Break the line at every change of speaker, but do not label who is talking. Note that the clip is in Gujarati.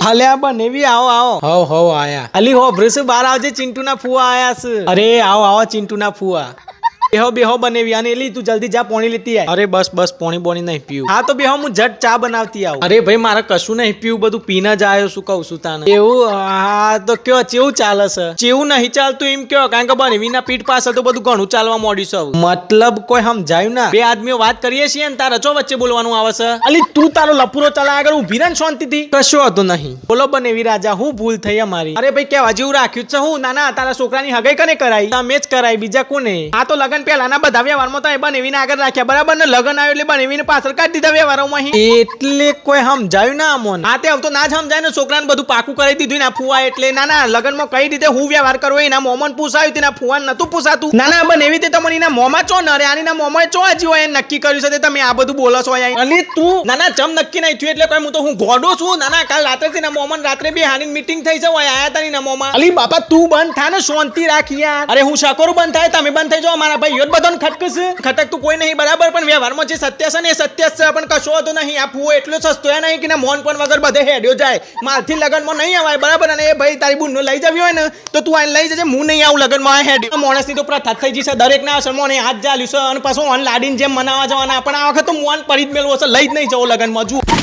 અલ્યા બનેવી આવો આવો હો આયા અલી હો બ્રસ બાર આવજે ચિંટુ ના ફુવા આયા છે અરે આવો ચિંટુ ના ફુવા બેહો બનેવી અને એલી તું જલ્દી જા પાણી લેતી આય અરે બસ પાણી બોણી નહીં પીવું હા તો બેહો હું જટ ચા બનાવતી આવું અરે ભાઈ મારે કશું નહીં પીવું બધું પીને જ આવ્યો શું કહું છું તાને એવું હા તો કયો ચેવું ચાલે છે ચેવું નહીં ચાલતું એમ કયો કારણ કે બનેવી ના પીઠ પાસે તો બધું ઘણું ચાલવા માંડ્યું છે મતલબ કોઈ સમજાયું ના બે આદમીઓ વાત કરીએ છીએ ને તારે ચો વચ્ચે બોલવાનું આવે છે અલી તું તારો લપુરો ચલા આગળ ઊભી રહે શાંતિથી કશું હતું નહીં બોલો બનેવી રાજા હું ભૂલ થઈ અમારી અરે ભાઈ કેવા જેવું રાખ્યું છે હું નાના તારા છોકરાની હગાઈ કને કરાઈ તમે જ કરાઈ બીજા કોને આ તો લગન પેલાના બધા વ્યવહારમાં તો બનેવીને આગળ રાખ્યા બરાબર ને લગન આવ્યું એટલે બનેવીને પાછળ કાઢી દીધા વ્યવહારોમાં એટલે કોઈ સમજાયું ના અમોન આ તે તો ના જ સમજાય ને છોકરાને બધું પાકું કરી દીધું ના ફુવા એટલે ના લગનમાં કઈ રીતે હું વ્યવહાર કરવો એના મોમન પૂછાયું તેના ફુવાન નતું પૂછાતું ના બનેવી તે તમને એના મોમાં ચો નરે આની મોમાં ચો હજી હોય નક્કી કર્યું છે તમે આ બધું બોલો છો અલી તું નાના જમ નક્કી નહીં થયું એટલે કોઈ હું તો હું ગોડો છું નાના કાલ રાત્રે તેના મોમન રાત્રે બે હાની મીટિંગ થઈ છે હોય આયા તારી ના મોમાં અલી બાપા તું બંધ થા ને શાંતિ રાખ યાર અરે હું શકરું બંધ થાય તમે બંધ થઈ જાઓ મારા ભાઈ યોદ બધો ખટકતું કોઈ નહીં બરાબર પણ વ્યવહારમાં જે સત્ય છે ને એ સત્ય છે પણ કશો હતો નહીં આ ફૂવો એટલો સસ્તો નહીં કે મોન પણ વગર બધે હેડ્યો જાય મારથી લગનમાં નહીં આવાય બરાબર અને એ ભાઈ તારી બુનનો લઈ જવી હોય ને તો તું આને લઈ જજે હું નહીં આવું લગનમાં હેડ્યો માણસની તો પ્રથા થઈ જશે દરેક ના અસર મોને હાથ જાલ્યું છે અને પાછું ઓન લાડીને જેમ મનાવા જવાના પણ આ વખત તો મોન પડી જ મેળવો છે લઈ જ નહીં જવો લગનમાં જુઓ